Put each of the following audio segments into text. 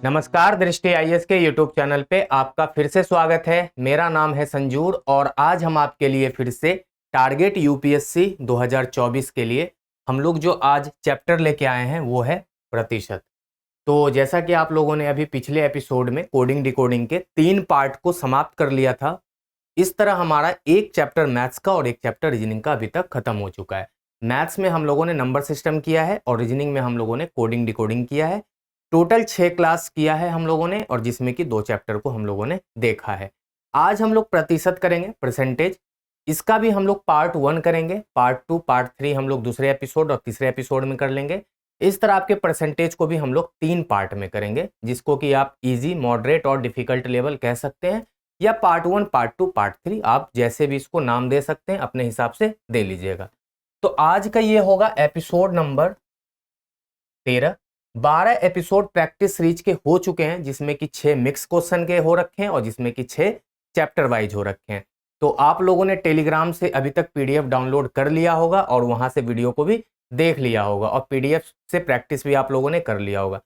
नमस्कार, दृष्टि आईएएस के यूट्यूब चैनल पे आपका फिर से स्वागत है। मेरा नाम है संजूर और आज हम आपके लिए फिर से टारगेट यूपीएससी 2024 के लिए हम लोग जो आज चैप्टर लेके आए हैं वो है प्रतिशत। तो जैसा कि आप लोगों ने अभी पिछले एपिसोड में कोडिंग डिकोडिंग के 3 पार्ट को समाप्त कर लिया था, इस तरह हमारा एक चैप्टर मैथ्स का और एक चैप्टर रीजनिंग का अभी तक खत्म हो चुका है। मैथ्स में हम लोगों ने नंबर सिस्टम किया है और रीजनिंग में हम लोगों ने कोडिंग डिकोडिंग किया है। टोटल 6 क्लास किया है हम लोगों ने और जिसमें कि 2 चैप्टर को हम लोगों ने देखा है। आज हम लोग प्रतिशत करेंगे, परसेंटेज। इसका भी हम लोग पार्ट 1 करेंगे, पार्ट 2, पार्ट 3 हम लोग दूसरे एपिसोड और तीसरे एपिसोड में कर लेंगे। इस तरह आपके परसेंटेज को भी हम लोग 3 पार्ट में करेंगे, जिसको कि आप इजी, मॉडरेट और डिफिकल्ट लेवल कह सकते हैं, या पार्ट 1, पार्ट 2, पार्ट 3 आप जैसे भी इसको नाम दे सकते हैं, अपने हिसाब से दे लीजिएगा। तो आज का ये होगा episode number 13। 12 episode practice series के हो चुके हैं, जिसमें कि 6 मिक्स क्वेश्चन के हो रखे हैं और जिसमें कि 6 चैप्टर वाइज हो रखे हैं। तो आप लोगों ने टेलीग्राम से अभी तक पीडीएफ डाउनलोड कर लिया होगा और वहां से वीडियो को भी देख लिया होगा और पीडीएफ से प्रैक्टिस भी आप लोगों ने कर लिया होगा।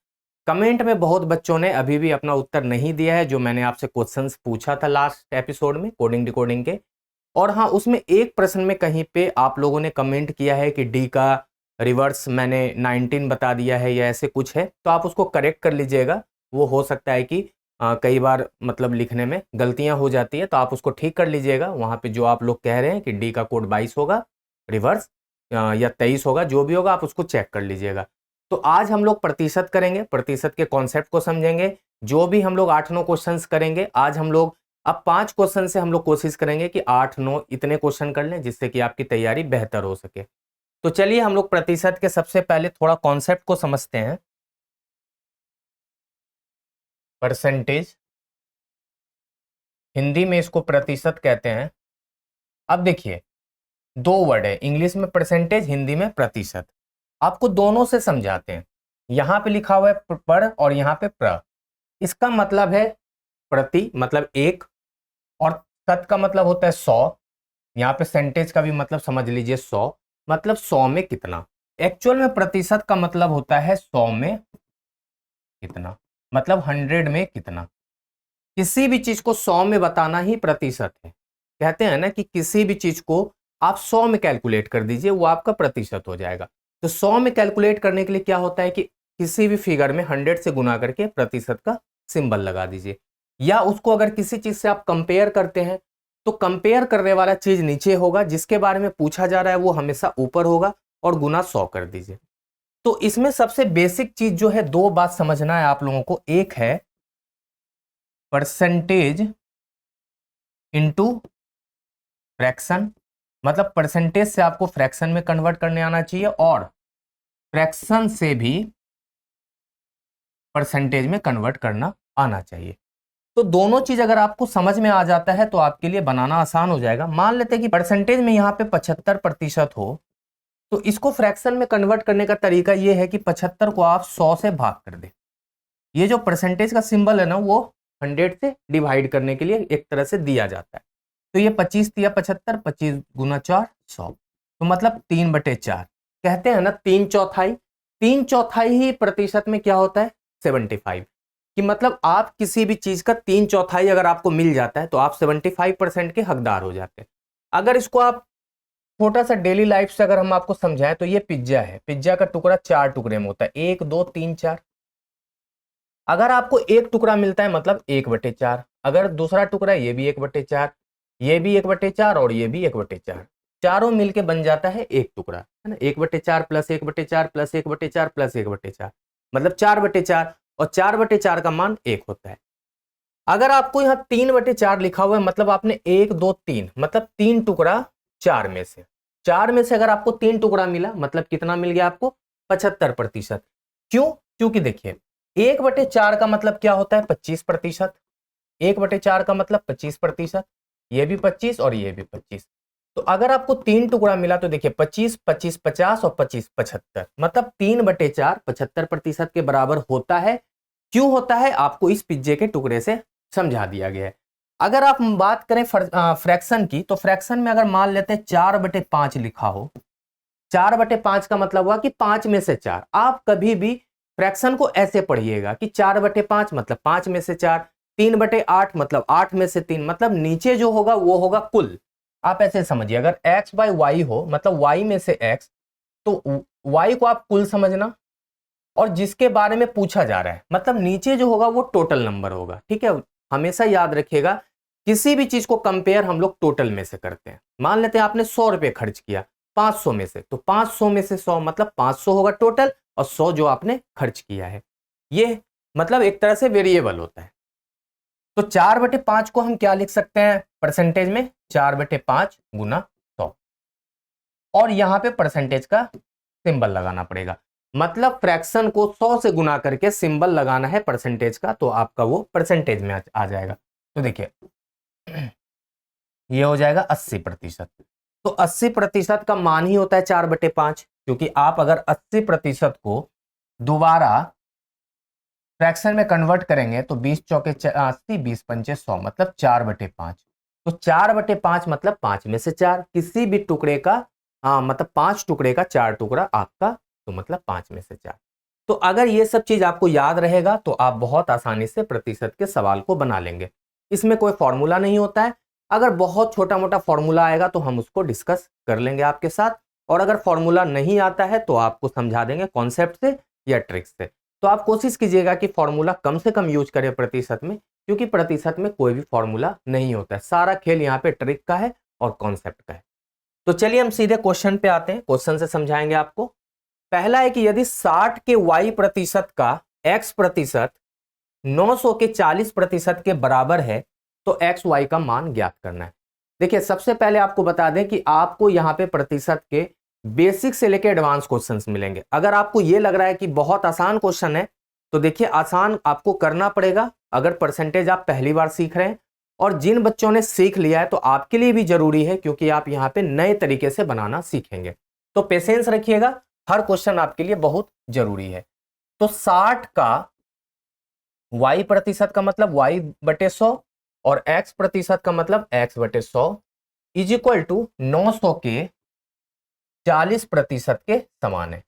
कमेंट में बहुत बच्चों ने अभी भी अपना उत्तर नहीं दिया है, जो मैंने आपसे क्वेश्चंस पूछा था लास्ट एपिसोड में कोडिंग डिकोडिंग के। और हाँ, उसमें एक प्रश्न में कहीं पे आप लोगों ने कमेंट किया है कि डी का रिवर्स मैंने 19 बता दिया है या ऐसे कुछ है, तो आप उसको करेक्ट कर लीजिएगा। वो हो सकता है कि कई बार मतलब लिखने में गलतियां हो जाती है, तो आप उसको ठीक कर लीजिएगा। वहाँ पे जो आप लोग कह रहे हैं कि डी का कोड 22 होगा रिवर्स या 23 होगा, जो भी होगा आप उसको चेक कर लीजिएगा। तो आज हम लोग प्रतिशत करेंगे, प्रतिशत के कॉन्सेप्ट को समझेंगे। जो भी हम लोग 8-9 क्वेश्चन करेंगे आज हम लोग, अब 5 क्वेश्चन से हम लोग कोशिश करेंगे कि 8-9 इतने क्वेश्चन कर लें, जिससे कि आपकी तैयारी बेहतर हो सके। तो चलिए हम लोग प्रतिशत के सबसे पहले थोड़ा कॉन्सेप्ट को समझते हैं। परसेंटेज, हिंदी में इसको प्रतिशत कहते हैं। अब देखिए, 2 वर्ड है, इंग्लिश में परसेंटेज, हिंदी में प्रतिशत। आपको दोनों से समझाते हैं। यहां पे लिखा हुआ है पर और यहां पे प्र। इसका मतलब है प्रति मतलब एक, और शत का मतलब होता है 100। यहाँ पे सेंटेज का भी मतलब समझ लीजिए 100, मतलब 100 में कितना। एक्चुअल में प्रतिशत का मतलब होता है 100 में कितना, मतलब 100 में कितना। किसी भी चीज को 100 में बताना ही प्रतिशत है। कहते हैं ना कि किसी भी चीज को आप 100 में कैलकुलेट कर दीजिए, वो आपका प्रतिशत हो जाएगा। तो 100 में कैलकुलेट करने के लिए क्या होता है कि किसी भी फिगर में 100 से गुना करके प्रतिशत का सिंबल लगा दीजिए। या उसको अगर किसी चीज से आप कंपेयर करते हैं, तो कंपेयर करने वाला चीज नीचे होगा, जिसके बारे में पूछा जा रहा है वो हमेशा ऊपर होगा, और गुना 100 कर दीजिए। तो इसमें सबसे बेसिक चीज जो है, 2 बात समझना है आप लोगों को। एक है परसेंटेज इनटू फ्रैक्शन, मतलब परसेंटेज से आपको फ्रैक्शन में कन्वर्ट करने आना चाहिए, और फ्रैक्शन से भी परसेंटेज में कन्वर्ट करना आना चाहिए। तो दोनों चीज अगर आपको समझ में आ जाता है तो आपके लिए बनाना आसान हो जाएगा। मान लेते हैं कि परसेंटेज में यहाँ पे 75% हो, तो इसको फ्रैक्शन में कन्वर्ट करने का तरीका ये है कि 75 को आप 100 से भाग कर दें। ये जो परसेंटेज का सिंबल है ना, वो 100 से डिवाइड करने के लिए एक तरह से दिया जाता है। तो ये 25 या 75, 25 गुना 4 100, तो मतलब 3/4। कहते हैं ना 3/4, 3/4 ही प्रतिशत में क्या होता है 75, कि मतलब आप किसी भी चीज का 3/4 अगर आपको मिल जाता है तो आप 75% के हकदार हो जाते हैं। अगर इसको आप छोटा सा डेली लाइफ से अगर हम आपको समझाएं, तो ये पिज्जा है, पिज्जा का टुकड़ा 4 टुकड़े में होता है, 1 2 3 4। अगर आपको एक टुकड़ा मिलता है मतलब 1/4, अगर दूसरा टुकड़ा ये भी 1/4, ये भी 1/4 और ये भी 1/4, चारों मिलके बन जाता है एक टुकड़ा, है ना। 1/4 प्लस 1/4 प्लस 1/4 प्लस 1/4, मतलब 4/4, और 4/4 का मान 1 होता है। अगर आपको यहाँ 3/4 लिखा हुआ है, मतलब आपने 1 2 3, मतलब 3 टुकड़ा 4 में से, 4 में से अगर आपको 3 टुकड़ा मिला, मतलब कितना मिल गया आपको 75%। क्यों? क्योंकि देखिए 1/4 का मतलब क्या होता है 25%, 1/4 का मतलब 25%, ये भी 25 और ये भी 25। तो अगर आपको 3 टुकड़ा मिला तो देखिए 25 25 50 और 25 75, मतलब 3/4 75% के बराबर होता है। क्यों होता है आपको इस पिज्जे के टुकड़े से समझा दिया गया है। अगर आप बात करें फ्रैक्शन की, तो फ्रैक्शन में अगर मान लेते हैं 4/5 लिखा हो, 4/5 का मतलब हुआ कि 5 में से 4। आप कभी भी फ्रैक्शन को ऐसे पढ़िएगा कि 4/5 मतलब 5 में से 4, 3/8 मतलब 8 में से 3, मतलब नीचे जो होगा वो होगा कुल। आप ऐसे समझिए, अगर x/y हो मतलब y में से x, तो y को आप कुल समझना, और जिसके बारे में पूछा जा रहा है मतलब नीचे जो होगा वो टोटल नंबर होगा। ठीक है, हमेशा याद रखिएगा किसी भी चीज को कंपेयर हम लोग टोटल में से करते हैं। मान लेते हैं आपने 100 रुपए खर्च किया 500 में से, तो 500 में से 100 मतलब 500 होगा टोटल, और 100 जो आपने खर्च किया है। ये मतलब एक तरह से वेरिएबल होता है। तो 4/5 को हम क्या लिख सकते हैं परसेंटेज में, 4/5 गुना 100, और यहां पे परसेंटेज का सिंबल लगाना पड़ेगा। मतलब फ्रैक्शन को 100 से गुना करके सिंबल लगाना है परसेंटेज का, तो आपका वो परसेंटेज में आ जाएगा। तो देखिए ये हो जाएगा 80%। तो 80% का मान ही होता है 4/5, क्योंकि आप अगर 80% को दोबारा फ्रैक्शन में कन्वर्ट करेंगे तो 20 चौके 80, 20 पंचे 100 मतलब 4/5। तो 4/5 मतलब 5 में से 4, किसी भी टुकड़े का मतलब 5 टुकड़े का 4 टुकड़ा आपका, तो मतलब 5 में से 4। तो अगर ये सब चीज आपको याद रहेगा तो आप बहुत आसानी से प्रतिशत के सवाल को बना लेंगे। इसमें कोई फॉर्मूला नहीं होता है। अगर बहुत छोटा मोटा फॉर्मूला आएगा तो हम उसको डिस्कस कर लेंगे आपके साथ, और अगर फॉर्मूला नहीं आता है तो आपको समझा देंगे कॉन्सेप्ट से या ट्रिक से। तो आप कोशिश कीजिएगा कि फॉर्मूला कम से कम यूज करें प्रतिशत में, क्योंकि प्रतिशत में कोई भी फॉर्मूला नहीं होता है। सारा खेल यहाँ पे ट्रिक का है और कॉन्सेप्ट का है। तो चलिए हम सीधे क्वेश्चन पे आते हैं, क्वेश्चन से समझाएंगे आपको। पहला है कि यदि 60 के y प्रतिशत का x प्रतिशत 900 के 40% के बराबर है तो x y का मान ज्ञात करना है। देखिए सबसे पहले आपको बता दें कि आपको यहाँ पे प्रतिशत के बेसिक से लेकर एडवांस क्वेश्चंस मिलेंगे। अगर आपको ये लग रहा है कि बहुत आसान क्वेश्चन है, तो देखिए आसान आपको करना पड़ेगा अगर परसेंटेज आप पहली बार सीख रहे हैं। और जिन बच्चों ने सीख लिया है तो आपके लिए भी जरूरी है, क्योंकि आप यहाँ पे नए तरीके से बनाना सीखेंगे। तो पेशेंस रखिएगा, हर क्वेश्चन आपके लिए बहुत जरूरी है। तो 60 का y प्रतिशत का मतलब y/100 और x प्रतिशत का मतलब x/100 इज इक्वल टू 900 के 40% के समान है।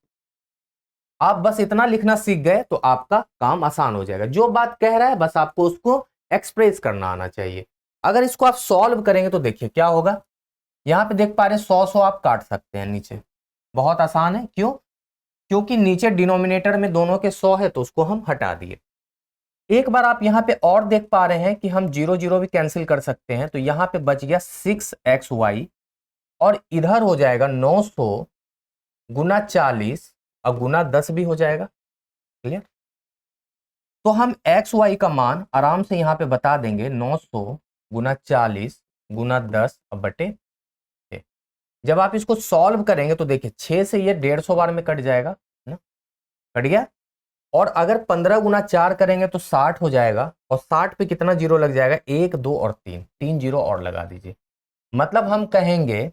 आप बस इतना लिखना सीख गए तो आपका काम आसान हो जाएगा। जो बात कह रहा है बस आपको उसको एक्सप्रेस करना आना चाहिए। अगर इसको आप सॉल्व करेंगे तो देखिए क्या होगा। यहां पे देख पा रहे 100 आप काट सकते हैं नीचे, बहुत आसान है। क्यों? क्योंकि नीचे डिनोमिनेटर में दोनों के 100 है तो उसको हम हटा दिए। एक बार आप यहां पे और देख पा रहे हैं कि हम 0 भी कैंसिल कर सकते हैं, तो यहां पे बच गया 6xy, और इधर हो जाएगा 900 गुना 40 और गुना 10 भी हो जाएगा। क्लियर? तो हम एक्स वाई का मान आराम से यहां पे बता देंगे, 900 गुना 40 गुना 10 बटे 6। जब आप इसको सॉल्व करेंगे तो देखिए 6 से ये 150 बार में कट जाएगा ना, कट गया। और अगर 15 गुना 4 करेंगे तो 60 हो जाएगा, और 60 पे कितना जीरो लग जाएगा, 1 2 और 3 जीरो और लगा दीजिए। मतलब हम कहेंगे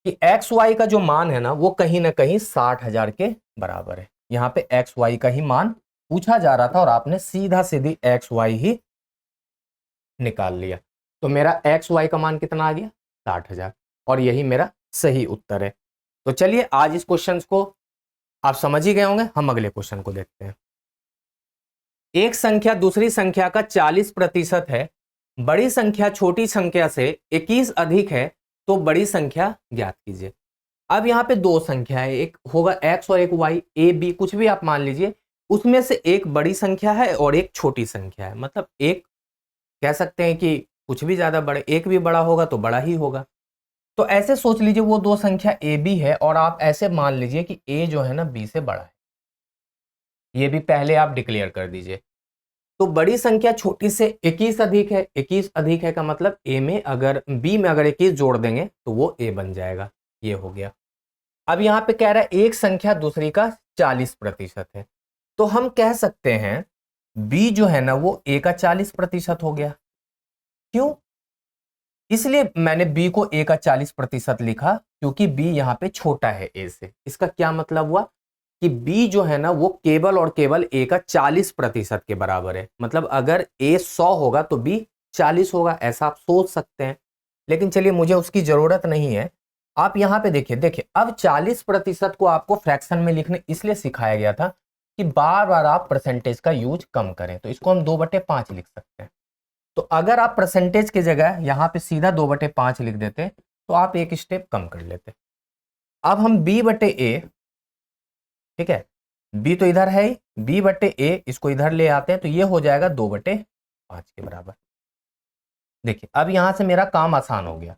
कि एक्स वाई का जो मान है ना वो कहीं ना कहीं 60,000 के बराबर है। यहाँ पे एक्स वाई का ही मान पूछा जा रहा था और आपने सीधा सीधी एक्स वाई ही निकाल लिया। तो मेरा एक्स वाई का मान कितना आ गया, 60,000, और यही मेरा सही उत्तर है। तो चलिए आज इस क्वेश्चन को आप समझ ही गए होंगे, हम अगले क्वेश्चन को देखते हैं। एक संख्या दूसरी संख्या का 40% है, बड़ी संख्या छोटी संख्या से 21 अधिक है, तो बड़ी संख्या ज्ञात कीजिए। अब यहाँ पे दो संख्या है, एक होगा x और एक y, a b कुछ भी आप मान लीजिए। उसमें से एक बड़ी संख्या है और एक छोटी संख्या है। मतलब एक कह सकते हैं कि कुछ भी ज्यादा बड़े, एक भी बड़ा होगा तो बड़ा ही होगा। तो ऐसे सोच लीजिए वो दो संख्या a b है, और आप ऐसे मान लीजिए कि a जो है ना b से बड़ा है। ये भी पहले आप डिक्लेयर कर दीजिए। तो बड़ी संख्या छोटी से 21 अधिक है, 21 अधिक है का मतलब a में अगर b में अगर 21 जोड़ देंगे तो वो a बन जाएगा। ये हो गया। अब यहां पे कह रहा है एक संख्या दूसरी का 40% है, तो हम कह सकते हैं b जो है ना वो a का 40% हो गया। क्यों? इसलिए मैंने b को a का 40% लिखा, क्योंकि b यहां पे छोटा है a से। इसका क्या मतलब हुआ कि b जो है ना वो केवल और केवल a का 40% के बराबर है। मतलब अगर a 100 होगा तो b 40 होगा, ऐसा आप सोच सकते हैं। लेकिन चलिए मुझे उसकी जरूरत नहीं है। आप यहां पे देखिए, अब 40% को आपको फ्रैक्शन में लिखने इसलिए सिखाया गया था कि बार बार आप परसेंटेज का यूज कम करें, तो इसको हम 2/5 लिख सकते हैं। तो अगर आप परसेंटेज की जगह यहाँ पे सीधा 2/5 लिख देते तो आप एक स्टेप कम कर लेते। अब हम b/a, ठीक है, b तो इधर है ही, b/a इसको इधर ले आते हैं तो ये हो जाएगा 2/5 के बराबर। देखिए अब यहां से मेरा काम आसान हो गया।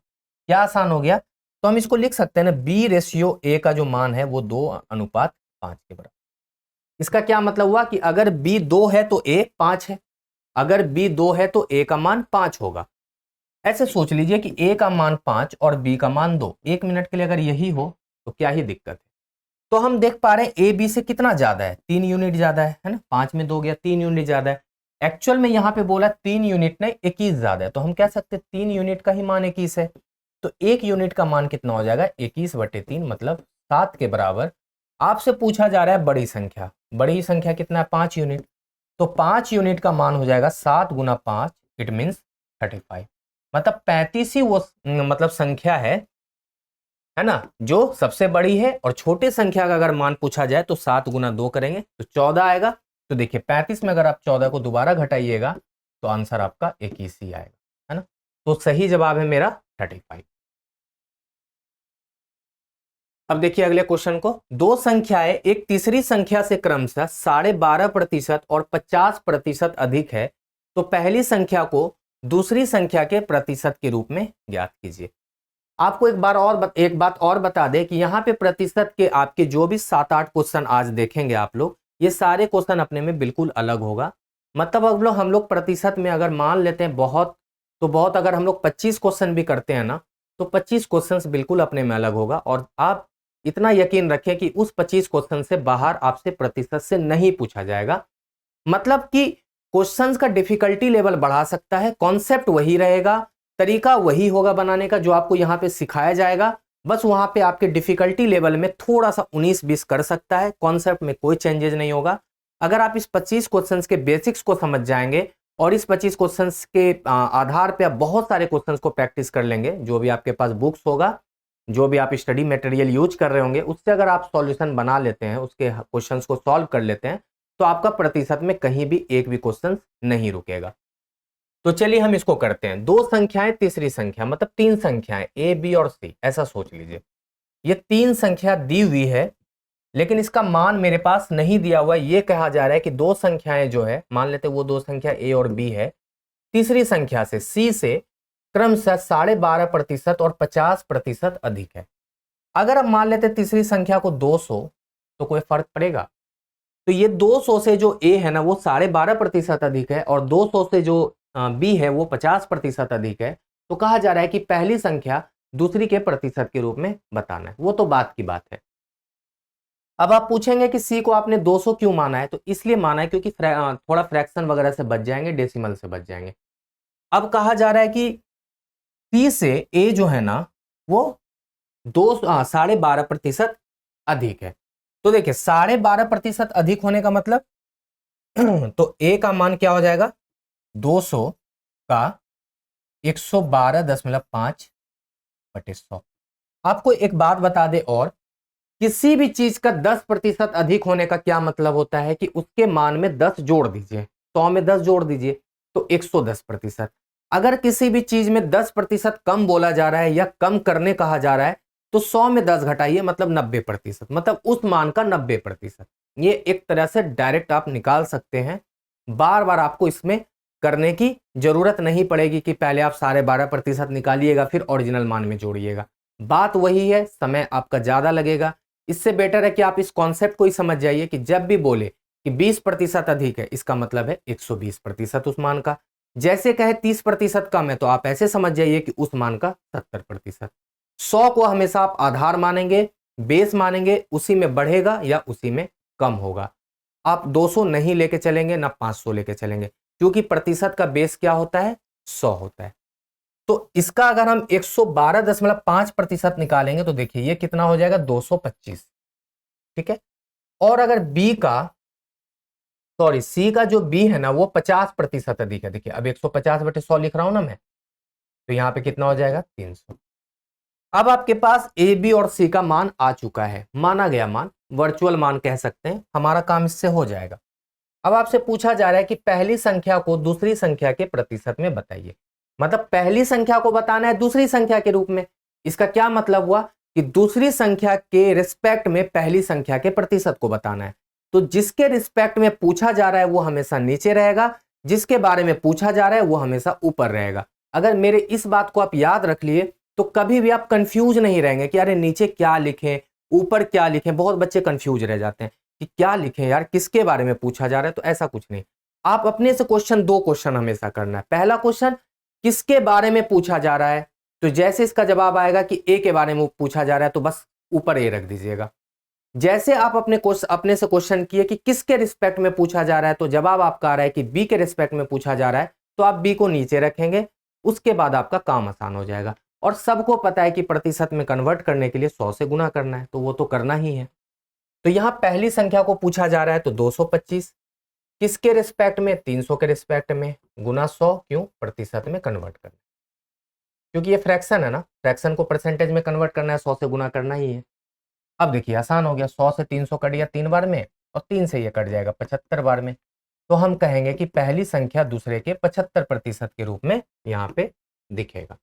क्या आसान हो गया? तो हम इसको लिख सकते हैं ना, b/a का जो मान है वो 2:5 के बराबर। इसका क्या मतलब हुआ कि अगर b 2 है तो a 5 है, अगर b 2 है तो a का मान 5 होगा। ऐसे सोच लीजिए कि a का मान 5 और b का मान 2, 1 मिनट के लिए अगर यही हो तो क्या ही दिक्कत है। तो हम देख पा रहे हैं ए बी से कितना ज्यादा है, 3 यूनिट ज्यादा है ना, 5 में 2 गया, 3 यूनिट ज्यादा है। एक्चुअल में यहाँ पे बोला 3 यूनिट नहीं 21 ज्यादा है, तो हम कह सकते हैं 3 यूनिट का ही मान 21 है। तो 1 यूनिट का मान कितना हो जाएगा, 21/3 मतलब 7 के बराबर। आपसे पूछा जा रहा है बड़ी संख्या, बड़ी संख्या कितना है, 5 यूनिट। तो 5 यूनिट का मान हो जाएगा 7 × 5, इट मीन्स 35। मतलब 35 ही वो मतलब संख्या है ना, जो सबसे बड़ी है। और छोटे संख्या का अगर मान पूछा जाए तो 7 × 2 करेंगे तो 14 आएगा। तो देखिए 35 में अगर आप 14 को दोबारा घटाइएगा तो आंसर आपका 21 ही आएगा, है ना। तो सही जवाब है मेरा 35। अब देखिए अगले क्वेश्चन को, दो संख्याएं एक तीसरी संख्या से क्रमशः 12.5% और 50% अधिक है, तो पहली संख्या को दूसरी संख्या के प्रतिशत के रूप में ज्ञात कीजिए। आपको एक बात और बता दें कि यहाँ पे प्रतिशत के आपके जो भी 7-8 क्वेश्चन आज देखेंगे आप लोग, ये सारे क्वेश्चन अपने में बिल्कुल अलग होगा। मतलब अब हम लोग प्रतिशत में अगर मान लेते हैं बहुत, तो बहुत अगर हम लोग 25 क्वेश्चन भी करते हैं ना, तो 25 क्वेश्चन बिल्कुल अपने में अलग होगा। और आप इतना यकीन रखें कि उस 25 क्वेश्चन से बाहर आपसे प्रतिशत से नहीं पूछा जाएगा। मतलब कि क्वेश्चंस का डिफिकल्टी लेवल बढ़ा सकता है, कॉन्सेप्ट वही रहेगा, तरीका वही होगा बनाने का जो आपको यहाँ पे सिखाया जाएगा। बस वहां पे आपके डिफिकल्टी लेवल में थोड़ा सा 19-20 कर सकता है, कॉन्सेप्ट में कोई चेंजेस नहीं होगा। अगर आप इस 25 क्वेश्चंस के बेसिक्स को समझ जाएंगे और इस 25 क्वेश्चंस के आधार पे आप बहुत सारे क्वेश्चंस को प्रैक्टिस कर लेंगे, जो भी आपके पास बुक्स होगा, जो भी आप स्टडी मटेरियल यूज कर रहे होंगे, उससे अगर आप सॉल्यूशन बना लेते हैं, उसके क्वेश्चंस को सॉल्व कर लेते हैं, तो आपका प्रतिशत में कहीं भी एक भी क्वेश्चन नहीं रुकेगा। तो चलिए हम इसको करते हैं। दो संख्याएं तीसरी संख्या, मतलब 3 संख्याएं ए बी और सी, ऐसा सोच लीजिए। ये 3 संख्या दी हुई है, लेकिन इसका मान मेरे पास नहीं दिया हुआ। ये कहा जा रहा है कि दो संख्याएं जो है, मान लेते वो दो संख्या ए और बी है, तीसरी संख्या से सी से क्रमशः 12.5% और 50% अधिक है। अगर हम मान लेते तीसरी संख्या को 200, तो कोई फर्क पड़ेगा? तो ये 200 से जो ए है ना वो 12.5% अधिक है, और 200 से जो बी है वो 50% अधिक है। तो कहा जा रहा है कि पहली संख्या दूसरी के प्रतिशत के रूप में बताना है। वो तो बात की बात है। अब आप पूछेंगे कि सी को आपने 200 क्यों माना है? तो इसलिए माना है क्योंकि थोड़ा फ्रैक्शन वगैरह से बच जाएंगे, डेसिमल से बच जाएंगे। अब कहा जा रहा है कि सी से ए जो है ना वो 12.5% अधिक है। तो देखिए 12.5% अधिक होने का मतलब तो ए का मान क्या हो जाएगा, 200 का 112.5/100। आपको एक बात बता दे, और किसी भी चीज का 10% अधिक होने का क्या मतलब होता है कि उसके मान में 10 जोड़ दीजिए, 100 में 10 जोड़ दीजिए तो 110%। अगर किसी भी चीज में 10% कम बोला जा रहा है या कम करने कहा जा रहा है, तो 100 में 10 घटाइए मतलब 90%, मतलब उस मान का 90%। ये एक तरह से डायरेक्ट आप निकाल सकते हैं। बार बार आपको इसमें करने की जरूरत नहीं पड़ेगी कि पहले आप 12.5% निकालिएगा फिर ओरिजिनल मान में जोड़िएगा। बात वही है, समय आपका ज्यादा लगेगा। इससे बेटर है कि आप इस कॉन्सेप्ट को ही समझ जाइए कि जब भी बोले कि 20% अधिक है, इसका मतलब है 120% उस मान का। जैसे कहे 30% कम है, तो आप ऐसे समझ जाइए कि उस मान का 70%। 100 को हमेशा आप आधार मानेंगे, बेस मानेंगे, उसी में बढ़ेगा या उसी में कम होगा। आप 200 नहीं लेके चलेंगे ना 500 लेके चलेंगे, क्योंकि प्रतिशत का बेस क्या होता है, 100 होता है। तो इसका अगर हम 112.5% निकालेंगे तो देखिए ये कितना हो जाएगा, 225। ठीक है। और अगर सी का जो बी है ना वो 50% अधिक है। देखिए अब 150/100 लिख रहा हूं ना मैं, तो यहां पे कितना हो जाएगा, 300। अब आपके पास ए, बी और सी का मान आ चुका है, माना गया मान, वर्चुअल मान कह सकते हैं, हमारा काम इससे हो जाएगा। अब आपसे पूछा जा रहा है कि पहली संख्या को दूसरी संख्या के प्रतिशत में बताइए। मतलब पहली संख्या को बताना है दूसरी संख्या के रूप में। इसका क्या मतलब हुआ कि दूसरी संख्या के रिस्पेक्ट में पहली संख्या के प्रतिशत को बताना है। तो जिसके रिस्पेक्ट में पूछा जा रहा है वो हमेशा नीचे रहेगा, जिसके बारे में पूछा जा रहा है वो हमेशा ऊपर रहेगा। अगर मेरे इस बात को आप याद रख लिए तो कभी भी आप कंफ्यूज नहीं रहेंगे कि अरे नीचे क्या लिखें, ऊपर क्या लिखें। बहुत बच्चे कंफ्यूज रह जाते हैं कि क्या लिखें यार, किसके बारे में पूछा जा रहा है। तो ऐसा कुछ नहीं, आप अपने से क्वेश्चन, दो क्वेश्चन हमेशा करना है। पहला क्वेश्चन किसके बारे में पूछा जा रहा है, तो जैसे इसका जवाब आएगा कि ए के बारे में पूछा जा रहा है तो बस ऊपर ए रख दीजिएगा। जैसे आप अपने से क्वेश्चन किए कि किसके रिस्पेक्ट में पूछा जा रहा है तो जवाब आपका आ रहा है कि बी के रिस्पेक्ट में पूछा जा रहा है, तो आप बी को नीचे रखेंगे। उसके बाद आपका काम आसान हो जाएगा। और सबको पता है कि प्रतिशत में कन्वर्ट करने के लिए 100 से गुना करना है, तो वो तो करना ही है। तो यहां पहली संख्या को पूछा जा रहा है तो 225, किसके रिस्पेक्ट में, 300 के रिस्पेक्ट में, गुना 100, क्यों, प्रतिशत में कन्वर्ट करना, क्योंकि ये फ्रैक्शन है ना, फ्रैक्शन को परसेंटेज में कन्वर्ट करना है, 100 से गुना करना ही है। अब देखिए आसान हो गया, 100 से 300 कट गया 3 बार में, और 3 से ये कट जाएगा 75 बार में। तो हम कहेंगे कि पहली संख्या दूसरे के 75% के रूप में यहाँ पे दिखेगा।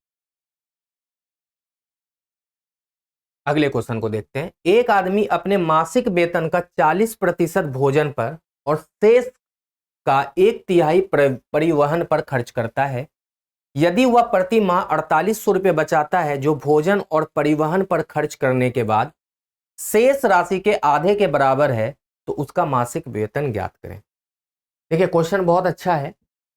अगले क्वेश्चन को देखते हैं। एक आदमी अपने मासिक वेतन का 40% भोजन पर और शेष का 1/3 परिवहन पर खर्च करता है। यदि वह प्रति माह 4800 रुपये बचाता है जो भोजन और परिवहन पर खर्च करने के बाद शेष राशि के आधे के बराबर है, तो उसका मासिक वेतन ज्ञात करें। देखिए क्वेश्चन बहुत अच्छा है।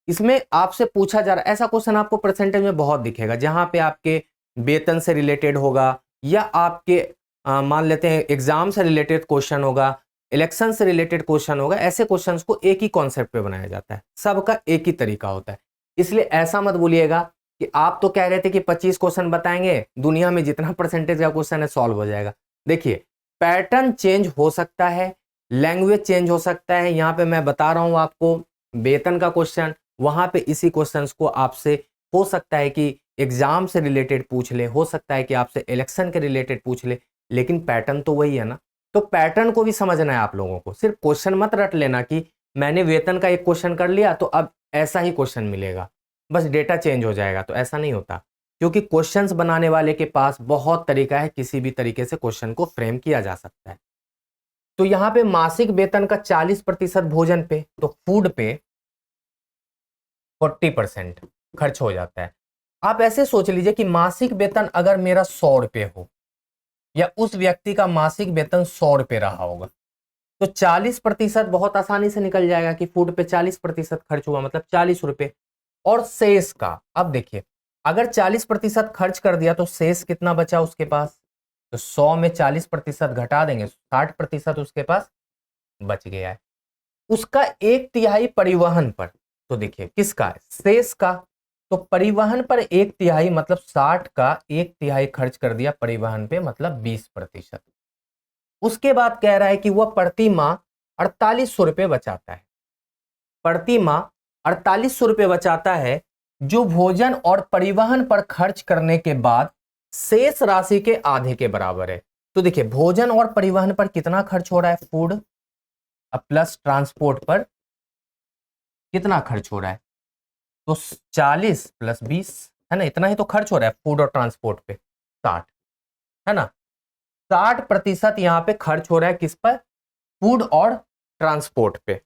इसमें आपसे पूछा जा रहा है, ऐसा क्वेश्चन आपको परसेंटेज में बहुत दिखेगा जहां पे आपके वेतन से रिलेटेड होगा, या आपके मान लेते हैं एग्जाम से रिलेटेड क्वेश्चन होगा, इलेक्शन से रिलेटेड क्वेश्चन होगा। ऐसे क्वेश्चंस को एक ही कॉन्सेप्ट पे बनाया जाता है, सबका एक ही तरीका होता है। इसलिए ऐसा मत बोलिएगा कि आप तो कह रहे थे कि 25 क्वेश्चन बताएंगे, दुनिया में जितना परसेंटेज का क्वेश्चन है सॉल्व हो जाएगा। देखिए पैटर्न चेंज हो सकता है, लैंग्वेज चेंज हो सकता है। यहाँ पे मैं बता रहा हूँ आपको वेतन का क्वेश्चन, वहां पे इसी क्वेश्चंस को आपसे हो सकता है कि एग्जाम से रिलेटेड पूछ ले, हो सकता है कि आपसे इलेक्शन के रिलेटेड पूछ ले, लेकिन पैटर्न तो वही है ना। तो पैटर्न को भी समझना है आप लोगों को, सिर्फ क्वेश्चन मत रट लेना कि मैंने वेतन का एक क्वेश्चन कर लिया तो अब ऐसा ही क्वेश्चन मिलेगा, बस डेटा चेंज हो जाएगा। तो ऐसा नहीं होता, क्योंकि क्वेश्चंस बनाने वाले के पास बहुत तरीका है, किसी भी तरीके से क्वेश्चन को फ्रेम किया जा सकता है। तो यहाँ पे मासिक वेतन का 40% भोजन पे, तो फूड पे 40% खर्च हो जाता है। आप ऐसे सोच लीजिए कि मासिक वेतन अगर मेरा 100 रुपये हो, या उस व्यक्ति का मासिक वेतन 100 रुपये रहा होगा, तो 40% बहुत आसानी से निकल जाएगा कि फूड पे 40% खर्च हुआ, मतलब 40 रुपये। और शेष का, अब देखिए अगर 40% खर्च कर दिया तो शेष कितना बचा उसके पास, तो 100 में 40% घटा देंगे, 60% उसके पास बच गया है। उसका 1/3 परिवहन पर, तो देखिए किसका, शेष का, तो परिवहन पर 1/3 मतलब 60 का 1/3 खर्च कर दिया परिवहन पे, मतलब 20%। उसके बाद कह रहा है कि वह प्रति माह 4800 रुपये बचाता है, प्रति माह 4800 रुपये बचाता है जो भोजन और परिवहन पर खर्च करने के बाद शेष राशि के आधे के बराबर है। तो देखिए भोजन और परिवहन पर कितना खर्च हो रहा है, फूड प्लस ट्रांसपोर्ट पर कितना खर्च हो रहा है, तो 40 प्लस 20 है ना, इतना ही तो खर्च हो रहा है फूड और ट्रांसपोर्ट पे, 60 है ना। 60% यहां पे खर्च हो रहा है किस पर, फूड और ट्रांसपोर्ट पे।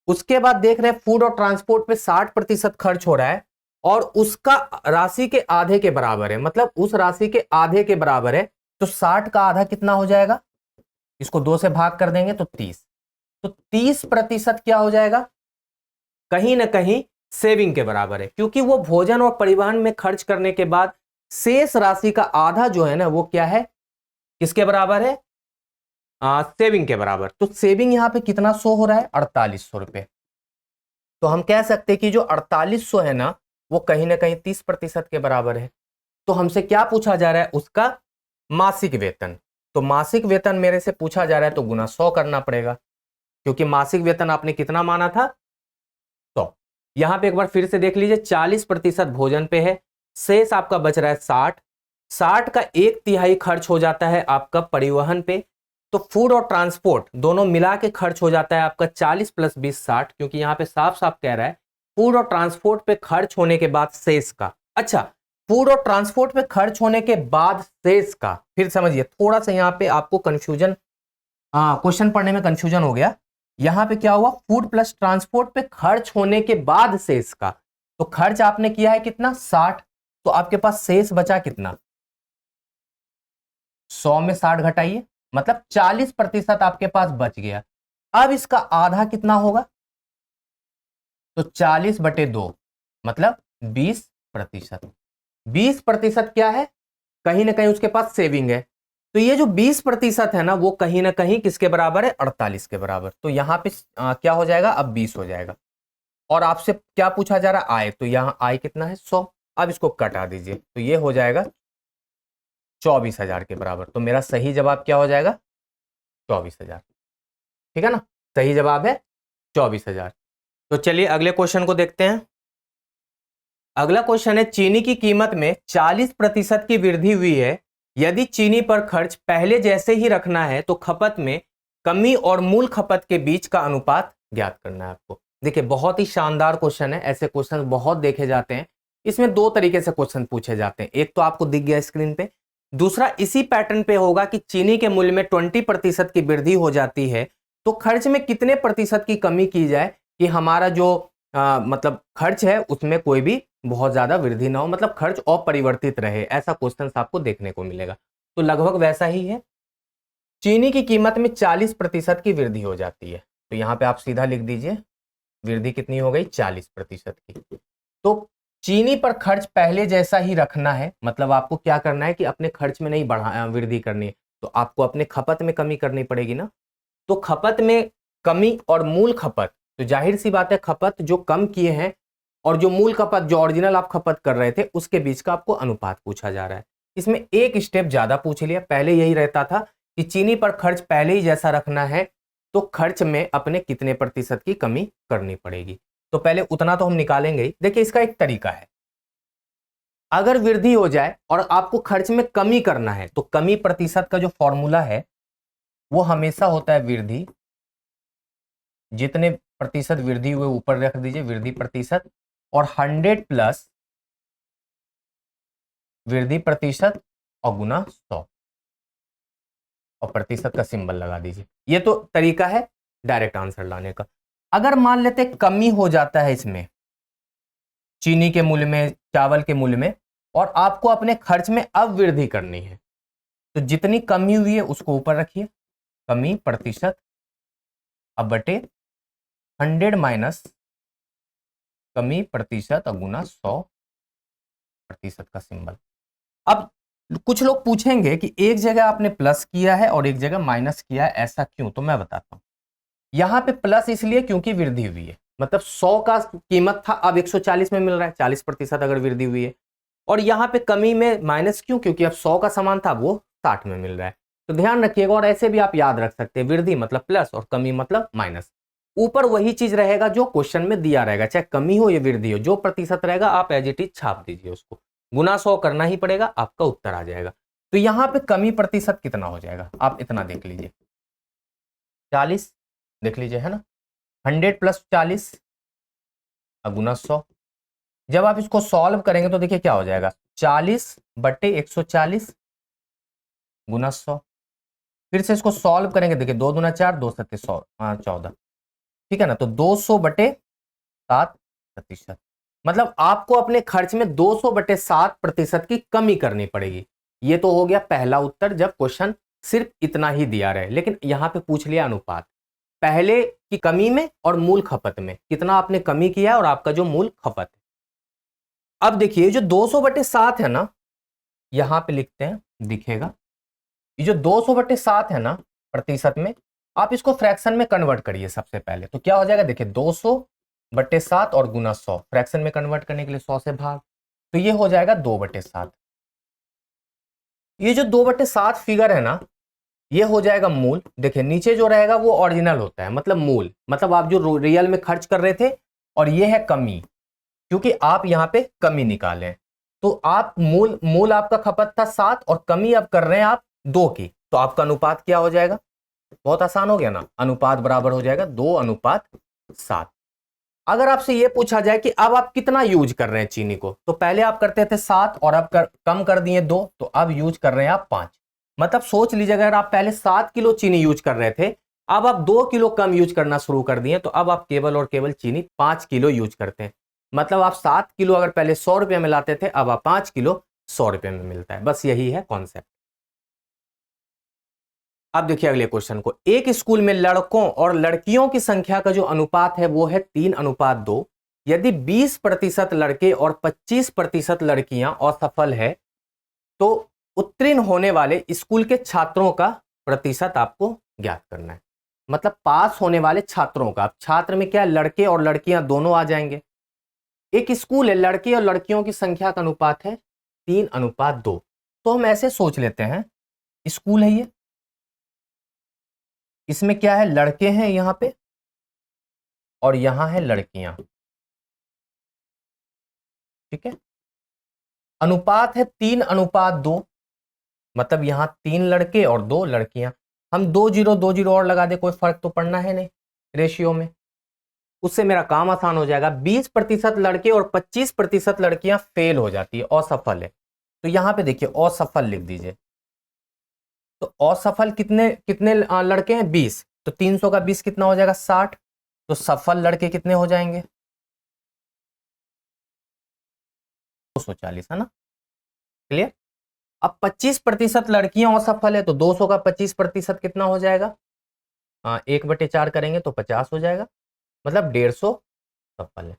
उसके बाद देख रहे हैं फूड और ट्रांसपोर्ट पे 60% खर्च हो रहा है, और उसका राशि के आधे के बराबर है, मतलब उस राशि के आधे के बराबर है। तो 60 का आधा कितना हो जाएगा, इसको 2 से भाग कर देंगे तो 30, तो 30% क्या हो जाएगा, कहीं ना कहीं सेविंग के बराबर है, क्योंकि वो भोजन और परिवहन में खर्च करने के बाद शेष राशि का आधा जो है ना वो क्या है, किसके बराबर है, सेविंग के बराबर। तो सेविंग यहां पे कितना शो हो रहा है, 4800 रुपए। तो हम कह सकते हैं कि जो 4800 है ना वो कहीं ना कहीं 30% के बराबर है। तो हमसे क्या पूछा जा रहा है, उसका मासिक वेतन। तो मासिक वेतन मेरे से पूछा जा रहा है तो गुना 100 करना पड़ेगा, क्योंकि मासिक वेतन आपने कितना माना था, 100। यहां पे एक बार फिर से देख लीजिए, 40% भोजन पे है, शेष आपका बच रहा है 60, 60 का 1/3 खर्च हो जाता है आपका परिवहन पे, तो फूड और ट्रांसपोर्ट दोनों मिला के खर्च हो जाता है आपका 40 + 20 60, क्योंकि यहां पे साफ साफ कह रहा है फूड और ट्रांसपोर्ट पे खर्च होने के बाद शेष का। अच्छा, फूड और ट्रांसपोर्ट पे खर्च होने के बाद शेष का, फिर समझिए थोड़ा सा यहां पे आपको कंफ्यूजन, क्वेश्चन पढ़ने में कंफ्यूजन हो गया। यहां पे क्या हुआ, फूड प्लस ट्रांसपोर्ट पे खर्च होने के बाद शेष का, तो खर्च आपने किया है कितना 60, तो आपके पास शेष बचा कितना 100 में 60 घटाइए, मतलब 40% आपके पास बच गया। अब इसका आधा कितना होगा, तो 40/2 मतलब 20%। 20% क्या है, कहीं ना कहीं उसके पास सेविंग है, तो ये जो 20% है ना वो कहीं ना कहीं किसके बराबर है, 48 के बराबर। तो यहां पे क्या हो जाएगा, अब 20 हो जाएगा। और आपसे क्या पूछा जा रहा है, आय, तो यहां आय कितना है 100। अब इसको कटा दीजिए तो ये हो जाएगा 24,000 के बराबर। तो मेरा सही जवाब क्या हो जाएगा, 24,000। ठीक है ना, सही जवाब है 24,000। तो चलिए अगले क्वेश्चन को देखते हैं। अगला क्वेश्चन है, चीनी की कीमत में 40% की वृद्धि हुई है। यदि चीनी पर खर्च पहले जैसे ही रखना है तो खपत में कमी और मूल खपत के बीच का अनुपात ज्ञात करना है आपको। देखिए बहुत ही शानदार क्वेश्चन है, ऐसे क्वेश्चन बहुत देखे जाते हैं। इसमें दो तरीके से क्वेश्चन पूछे जाते हैं, एक तो आपको दिख गया स्क्रीन पे, दूसरा इसी पैटर्न पे होगा कि चीनी के मूल्य में 20% की वृद्धि हो जाती है तो खर्च में कितने प्रतिशत की कमी की जाए कि हमारा जो मतलब खर्च है उसमें कोई भी बहुत ज्यादा वृद्धि ना हो, मतलब खर्च अपरिवर्तित रहे। ऐसा क्वेश्चन आपको देखने को मिलेगा। तो लगभग वैसा ही है, चीनी की कीमत में 40% की वृद्धि हो जाती है, तो यहां पे आप सीधा लिख दीजिए वृद्धि कितनी हो गई 40% की। तो चीनी पर खर्च पहले जैसा ही रखना है, मतलब आपको क्या करना है कि अपने खर्च में नहीं बढ़ा वृद्धि करनी है, तो आपको अपने खपत में कमी करनी पड़ेगी ना। तो खपत में कमी और मूल खपत, तो जाहिर सी बात है खपत जो कम किए हैं और जो मूल खपत जो ओरिजिनल आप खपत कर रहे थे उसके बीच का आपको अनुपात पूछा जा रहा है। इसमें एक स्टेप ज्यादा पूछ लिया, पहले यही रहता था कि चीनी पर खर्च पहले ही जैसा रखना है तो खर्च में अपने कितने प्रतिशत की कमी करनी पड़ेगी। तो पहले उतना तो हम निकालेंगे ही। देखिए इसका एक तरीका है, अगर वृद्धि हो जाए और आपको खर्च में कमी करना है तो कमी प्रतिशत का जो फॉर्मूला है वो हमेशा होता है वृद्धि, जितने प्रतिशत वृद्धि हुए ऊपर रख दीजिए वृद्धि प्रतिशत, और 100 प्लस वृद्धि प्रतिशत और गुना 100 और प्रतिशत का सिंबल लगा दीजिए। ये तो तरीका है डायरेक्ट आंसर लाने का। अगर मान लेते कमी हो जाता है इसमें चीनी के मूल्य में, चावल के मूल्य में, और आपको अपने खर्च में अब वृद्धि करनी है, तो जितनी कमी हुई है उसको ऊपर रखिए, कमी प्रतिशत अब बटे 100 माइनस कमी प्रतिशत और गुना 100% का सिंबल। अब कुछ लोग पूछेंगे कि एक जगह आपने प्लस किया है और एक जगह माइनस किया है, ऐसा क्यों, तो मैं बताता हूं। यहां पे प्लस इसलिए क्योंकि वृद्धि हुई है, मतलब 100 का कीमत था अब 140 में मिल रहा है, 40% अगर वृद्धि हुई है। और यहां पे कमी में माइनस क्यों, क्योंकि अब 100 का सामान था वो 60 में मिल रहा है। तो ध्यान रखिएगा, और ऐसे भी आप याद रख सकते हैं, वृद्धि मतलब प्लस और कमी मतलब माइनस। ऊपर वही चीज रहेगा जो क्वेश्चन में दिया रहेगा, चाहे कमी हो या वृद्धि हो, जो प्रतिशत रहेगा आप एज इट इज छाप दीजिए उसको, गुना 100 करना ही पड़ेगा, आपका उत्तर आ जाएगा। तो यहां पे कमी प्रतिशत कितना हो जाएगा, आप इतना देख लीजिए 40, देख लीजिए है ना, 100 प्लस 40 और गुना 100। जब आप इसको सॉल्व करेंगे तो देखिए क्या हो जाएगा, 40/140 गुना 100। फिर से इसको सॉल्व करेंगे, देखिए 2 दूना 4, 2 सत्ते 100, 14, ठीक है ना। तो 200/7%, मतलब आपको अपने खर्च में 200/7% की कमी करनी पड़ेगी। ये तो हो गया पहला उत्तर जब क्वेश्चन सिर्फ इतना ही दिया रहे, लेकिन यहां पे पूछ लिया अनुपात, पहले की कमी में और मूल खपत में कितना आपने कमी किया है और आपका जो मूल खपत है। अब देखिए जो 200/7 है ना, यहां पे लिखते हैं दिखेगा, ये जो 200/7 है ना प्रतिशत में, आप इसको फ्रैक्शन में कन्वर्ट करिए सबसे पहले, तो क्या हो जाएगा, देखिए 200/7 और गुना 100, फ्रैक्शन में कन्वर्ट करने के लिए 100 से भाग, तो ये हो जाएगा 2/7। ये जो 2/7 फिगर है ना, ये हो जाएगा मूल। देखिए नीचे जो रहेगा वो ओरिजिनल होता है, मतलब मूल, मतलब आप जो रियल में खर्च कर रहे थे, और ये है कमी, क्योंकि आप यहां पे कमी निकालें। तो आप मूल आपका खपत था 7 और कमी अब कर रहे हैं आप 2 की, तो आपका अनुपात क्या हो जाएगा? बहुत आसान हो गया ना, अनुपात बराबर हो जाएगा 2:7। अगर आपसे यह पूछा जाए कि अब आप कितना यूज कर रहे हैं चीनी को, तो पहले आप करते थे 7 और अब कम कर दिए 2, तो अब यूज कर रहे हैं आप 5। मतलब सोच लीजिए, अगर आप पहले 7 किलो चीनी यूज कर रहे थे, अब आप 2 किलो कम यूज करना शुरू कर दिए, तो अब आप केवल और केवल चीनी 5 किलो यूज करते हैं। मतलब आप 7 किलो अगर पहले 100 रुपये में लाते थे, अब आप 5 किलो 100 रुपये में मिलता है। बस यही है कॉन्सेप्ट। अब देखिए अगले क्वेश्चन को, एक स्कूल में लड़कों और लड़कियों की संख्या का जो अनुपात है वो है 3:2। यदि 20% लड़के और 25% लड़कियां असफल है, तो उत्तीर्ण होने वाले स्कूल के छात्रों का प्रतिशत आपको ज्ञात करना है। मतलब पास होने वाले छात्रों का, छात्र में क्या है, लड़के और लड़कियां दोनों आ जाएंगे। एक स्कूल है, लड़के और लड़कियों की संख्या का अनुपात है 3:2। तो हम ऐसे सोच लेते हैं, स्कूल है ये, इसमें क्या है, लड़के हैं यहां पे और यहां है लड़कियां। ठीक है, अनुपात है 3:2, मतलब यहां 3 लड़के और 2 लड़कियां। हम 2 0 और लगा दे, कोई फर्क तो पड़ना है नहीं रेशियो में, उससे मेरा काम आसान हो जाएगा। 20% लड़के और 25% लड़कियां फेल हो जाती है, असफल है। तो यहां पे देखिए असफल लिख दीजिए। तो असफल कितने कितने लड़के हैं, 20, तो 300 का 20 कितना हो जाएगा, 60। तो सफल लड़के कितने हो जाएंगे, 240, है ना। क्लियर। अब 25% लड़कियां असफल है, तो 200 का 25% कितना हो जाएगा, 1/4 करेंगे तो 50 हो जाएगा, मतलब 150 सफल है।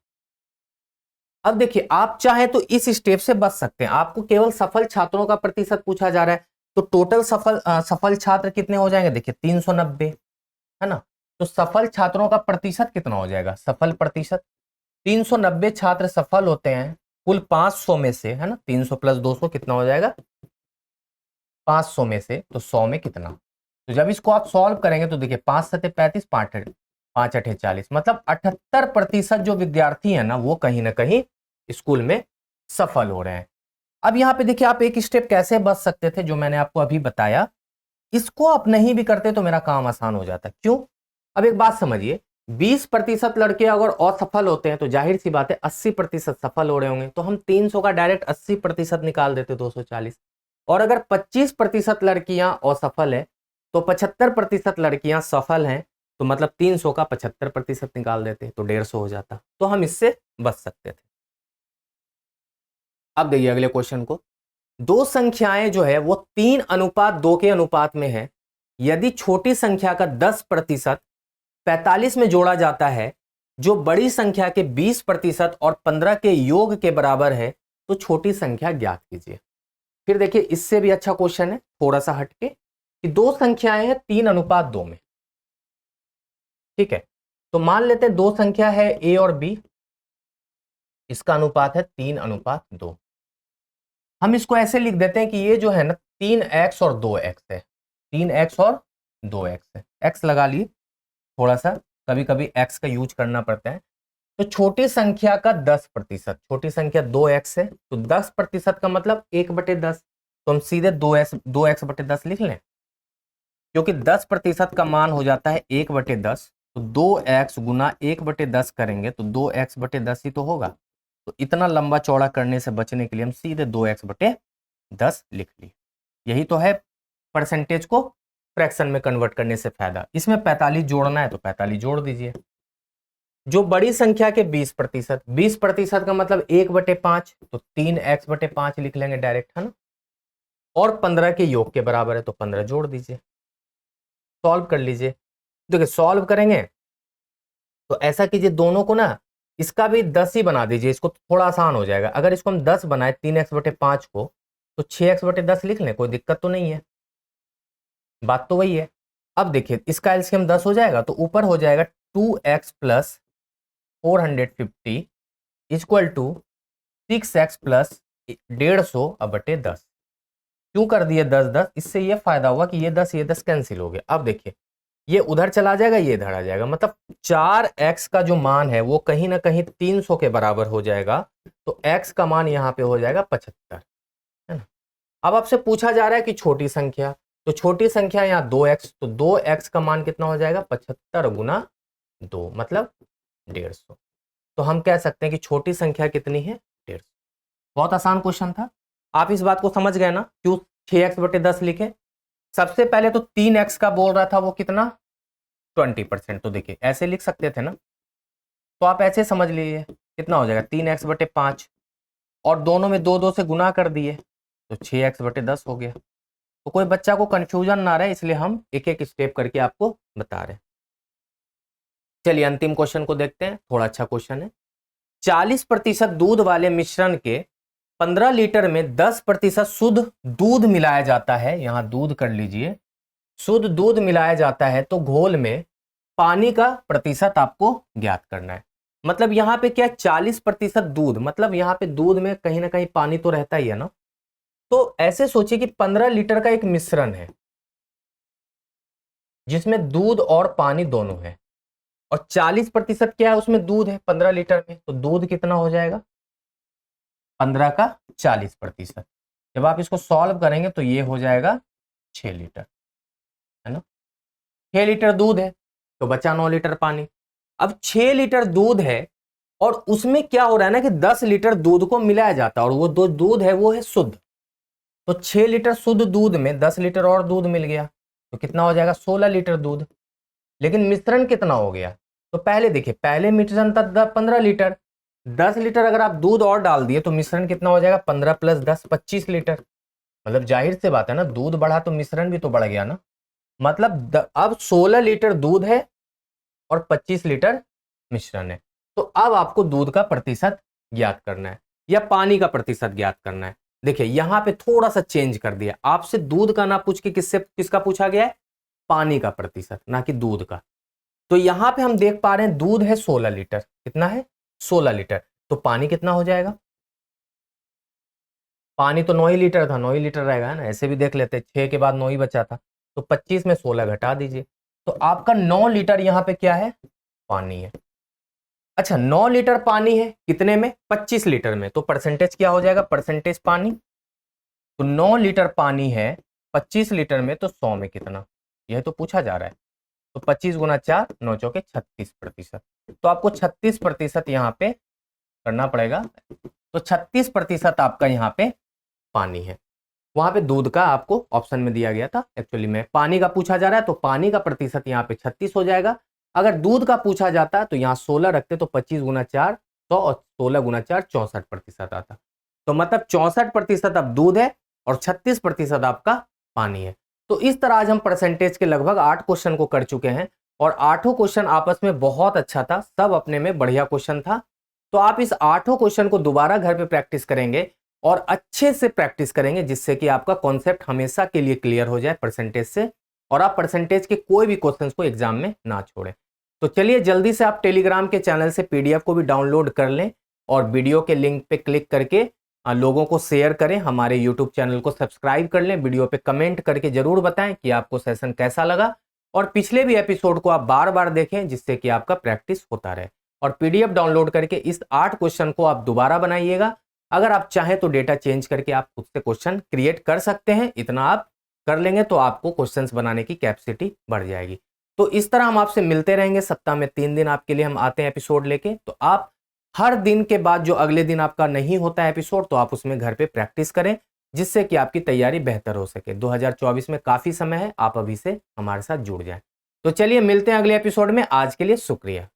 अब देखिए, आप चाहे तो इस स्टेप से बच सकते हैं। आपको केवल सफल छात्रों का प्रतिशत पूछा जा रहा है, तो टोटल सफल छात्र कितने हो जाएंगे, देखिए 390, है ना। तो सफल छात्रों का प्रतिशत कितना हो जाएगा, सफल प्रतिशत, 390 छात्र सफल होते हैं कुल 500 में से, है ना। 300 + 200 कितना हो जाएगा, 500 में से, तो 100 में कितना। तो जब इसको आप सॉल्व करेंगे तो देखिए 5 7 35, 5 8 40, मतलब 78% जो विद्यार्थी है ना, वो कहीं ना कहीं स्कूल में सफल हो रहे हैं। अब यहाँ पे देखिए, आप एक स्टेप कैसे बच सकते थे, जो मैंने आपको अभी बताया, इसको आप नहीं भी करते तो मेरा काम आसान हो जाता। क्यों? अब एक बात समझिए, 20% लड़के अगर असफल होते हैं, तो जाहिर सी बात है 80% सफल हो रहे होंगे, तो हम 300 का डायरेक्ट 80% निकाल देते, 240। और अगर 25% लड़कियां असफल है, तो 75% लड़कियां सफल हैं, तो मतलब 300 का 75% निकाल देते, तो 150 हो जाता। तो हम इससे बच सकते थे। अब देखिए अगले क्वेश्चन को, दो संख्याएं जो है वो 3:2 के अनुपात में है। यदि छोटी संख्या का 10% 45 में जोड़ा जाता है, जो बड़ी संख्या के 20% और 15 के योग के बराबर है, तो छोटी संख्या ज्ञात कीजिए। फिर देखिए, इससे भी अच्छा क्वेश्चन है थोड़ा सा हटके, कि दो संख्याएं हैं 3:2 में। ठीक है, तो मान लेते हैं दो संख्या है ए और बी, इसका अनुपात है 3:2। हम इसको ऐसे लिख देते हैं कि ये जो है ना 3x और 2x है, 3x और 2x है। x लगा लिए, थोड़ा सा कभी कभी x का यूज करना पड़ता है। तो छोटी संख्या का 10%, छोटी संख्या 2x है, तो 10% का मतलब 1/10, तो हम सीधे 2x/10 लिख लें, क्योंकि 10% का मान हो जाता है 1/10। तो 2x गुना 1/10 करेंगे तो 2x/10 ही तो होगा। तो इतना लंबा चौड़ा करने से बचने के लिए हम सीधे 2x/10 लिख लिए। यही तो है परसेंटेज को फ्रैक्शन में कन्वर्ट करने से फायदा। इसमें 45 जोड़ना है तो 45 जोड़ दीजिए। जो बड़ी संख्या के 20%, 20% का मतलब 1/5, तो 3x/5 लिख लेंगे डायरेक्ट, है ना। और 15 के योग के बराबर है, तो 15 जोड़ दीजिए, सॉल्व कर लीजिए। देखिए सॉल्व करेंगे तो ऐसा कीजिए, दोनों को ना, इसका भी 10 ही बना दीजिए, इसको थोड़ा आसान हो जाएगा। अगर इसको हम 10 बनाए 3x/5 को, तो 6x/10 लिख लें, कोई दिक्कत तो नहीं है, बात तो वही है। अब देखिए, इसका एलसीएम 10 हो जाएगा, तो ऊपर हो जाएगा 2x + 450 इक्वल टू 6x + 150/10। क्यों कर दिए 10 10? इससे ये फायदा हुआ कि ये 10 कैंसिल हो गया। अब देखिए, ये उधर चला जाएगा, ये इधर आ जाएगा, मतलब 4x का जो मान है वो कहीं ना कहीं 300 के बराबर हो जाएगा। तो x का मान यहाँ पे हो जाएगा 75, है ना। अब आपसे पूछा जा रहा है कि छोटी संख्या, तो छोटी संख्या यहाँ 2x, तो 2x का मान कितना हो जाएगा 75 गुना 2 मतलब 150। तो हम कह सकते हैं कि छोटी संख्या कितनी है 150। बहुत आसान क्वेश्चन था, आप इस बात को समझ गए ना क्यों 6x/10 लिखे। सबसे पहले तो 3x का बोल रहा था वो कितना 20%, तो देखिए ऐसे लिख सकते थे ना, तो आप ऐसे समझ लीजिए कितना हो जाएगा 3x/5, और दोनों में 2 2 से गुना कर दिए तो 6x/10 हो गया। तो कोई बच्चा को कंफ्यूजन ना रहे इसलिए हम एक एक स्टेप करके आपको बता रहे हैं। चलिए अंतिम क्वेश्चन को देखते हैं, थोड़ा अच्छा क्वेश्चन है। 40% दूध वाले मिश्रण के 15 लीटर में 10% शुद्ध दूध मिलाया जाता है, यहां दूध कर लीजिए, शुद्ध दूध मिलाया जाता है, तो घोल में पानी का प्रतिशत आपको ज्ञात करना है। मतलब यहाँ पे क्या 40% दूध, मतलब यहाँ पे दूध में कहीं ना कहीं पानी तो रहता ही है ना। तो ऐसे सोचिए कि 15 लीटर का एक मिश्रण है जिसमें दूध और पानी दोनों है, और 40% क्या है उसमें दूध है 15 लीटर में, तो दूध कितना हो जाएगा 15 का 40%। जब आप इसको सॉल्व करेंगे तो ये हो जाएगा 6 लीटर, है ना। 6 लीटर दूध है तो बचा 9 लीटर पानी। अब 6 लीटर दूध है और उसमें क्या हो रहा है ना कि 10 लीटर दूध को मिलाया जाता है, और वो दो दूध है वो है शुद्ध। तो 6 लीटर शुद्ध दूध में 10 लीटर और दूध मिल गया, तो कितना हो जाएगा 16 लीटर दूध। लेकिन मिश्रण कितना हो गया, तो पहले देखिए पहले मिश्रण था 15 लीटर, 10 लीटर अगर आप दूध और डाल दिए तो मिश्रण कितना हो जाएगा 15 + 10 25 लीटर। मतलब जाहिर से बात है ना, दूध बढ़ा तो मिश्रण भी तो बढ़ गया ना। मतलब अब 16 लीटर दूध है और 25 लीटर मिश्रण है। तो अब आपको दूध का प्रतिशत ज्ञात करना है या पानी का प्रतिशत ज्ञात करना है। देखिए यहां पे थोड़ा सा चेंज कर दिया, आपसे दूध का ना पूछ के किसका पूछा गया है, पानी का प्रतिशत, ना कि दूध का। तो यहां पे हम देख पा रहे हैं दूध है 16 लीटर, कितना है 16 लीटर, तो पानी कितना हो जाएगा, पानी तो 9 ही लीटर था, 9 ही लीटर रहेगा ना, ऐसे भी देख लेते, 6 के बाद 9 ही बचा था, तो 25 में 16 घटा दीजिए, तो आपका 9 लीटर यहां पे क्या है पानी है। अच्छा 9 लीटर पानी है कितने में 25 लीटर में, तो परसेंटेज क्या हो जाएगा परसेंटेज पानी, तो 9 लीटर पानी है 25 लीटर में, तो 100 में कितना, यह तो पूछा जा रहा है। तो 25 गुना 4 9 चौके 36%, तो आपको 36% यहाँ पे करना पड़ेगा। तो 36% आपका यहाँ पे पानी है, वहां पे दूध का आपको ऑप्शन में दिया गया था, एक्चुअली में पानी का पूछा जा रहा है तो पानी का प्रतिशत यहाँ पे 36 हो जाएगा। अगर दूध का पूछा जाता है तो यहाँ 16 रखते तो 25 गुना 4 100 और 16 गुना 4 64% आता। तो मतलब 64% अब दूध है और 36% आपका पानी है। तो इस तरह आज हम परसेंटेज के लगभग 8 क्वेश्चन को कर चुके हैं, और 8 क्वेश्चन आपस में बहुत अच्छा था, सब अपने में बढ़िया क्वेश्चन था। तो आप इस 8 क्वेश्चन को दोबारा घर पे प्रैक्टिस करेंगे और अच्छे से प्रैक्टिस करेंगे, जिससे कि आपका कॉन्सेप्ट हमेशा के लिए क्लियर हो जाए परसेंटेज से, और आप परसेंटेज के कोई भी क्वेश्चंस को एग्जाम में ना छोड़ें। तो चलिए जल्दी से आप टेलीग्राम के चैनल से पीडीएफ को भी डाउनलोड कर लें, और वीडियो के लिंक पे क्लिक करके लोगों को शेयर करें, हमारे यूट्यूब चैनल को सब्सक्राइब कर लें, वीडियो पे कमेंट करके जरूर बताएं कि आपको सेशन कैसा लगा, और पिछले भी एपिसोड को आप बार बार देखें जिससे कि आपका प्रैक्टिस होता रहे। और पीडीएफ डाउनलोड करके इस 8 क्वेश्चन को आप दोबारा बनाइएगा। अगर आप चाहें तो डेटा चेंज करके आप खुद से क्वेश्चन क्रिएट कर सकते हैं, इतना आप कर लेंगे तो आपको क्वेश्चंस बनाने की कैपेसिटी बढ़ जाएगी। तो इस तरह हम आपसे मिलते रहेंगे, सप्ताह में 3 दिन आपके लिए हम आते हैं एपिसोड लेके। तो आप हर दिन के बाद जो अगले दिन आपका नहीं होता है एपिसोड, तो आप उसमें घर पे प्रैक्टिस करें, जिससे कि आपकी तैयारी बेहतर हो सके। 2024 में काफी समय है, आप अभी से हमारे साथ जुड़ जाएं। तो चलिए मिलते हैं अगले एपिसोड में, आज के लिए शुक्रिया।